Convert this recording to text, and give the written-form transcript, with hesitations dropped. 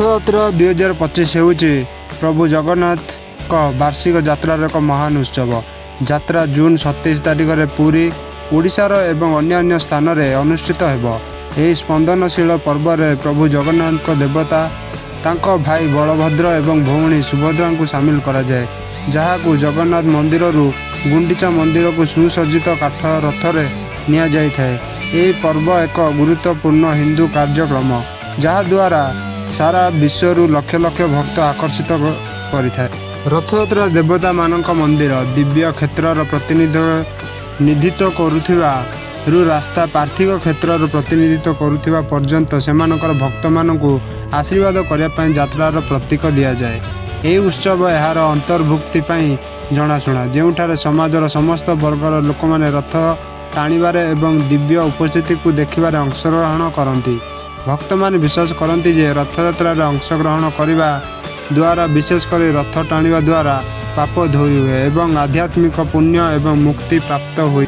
रथयात्रा 2025 होउछि प्रभु जगन्नाथ वार्षिक यात्रार एक महान उत्सव। यात्रा जून 27 तारिख में पुरी ओडिशार एवं अन्य स्थान में अनुष्ठित हेब। यह स्पंदनशील पर्व में प्रभु जगन्नाथ देवता तांको भाई बलभद्र एवं भौणी सुभद्रा को सामिल करा जाए, जहाँ को जगन्नाथ मंदिर गुंडीचा मंदिर को सुसज्जित काठ रथ में निया जाई थाए। यह पर्व एक गुरुत्वपूर्ण हिंदू कार्यक्रम जहाँ द्वारा सारा विश्व लक्ष लक्ष भक्त आकर्षित करिथाए। रथयात्रा देवता मानक मंदिर दिव्य क्षेत्रर प्रतिनिधित्व करुथिबारु रास्ता पार्थिव क्षेत्रर प्रतिनिधित्व करुथिबा पर्यंत सेमानकर भक्त मानकु आशीर्वाद करने ପାଇଁ ଯାତ୍ରାର प्रतीक दिया जाए। ଏହି उत्सव यार अंतर्भुक्ति जनाशुना, ଯେଉଁଠାରେ समाजर समस्त वर्गर लोक मैंने रथ टाणिबारे एवं दिव्य उपस्थिति को देखिबारे अंशग्रहण करती। भक्त मैंने विश्वास करती जे रथयात्रा अंशग्रहण करने द्वारा विशेषकर रथ टाणिबा द्वारा पाप धोई हुए एवं आध्यात्मिक पुण्य एवं मुक्ति प्राप्त हुए।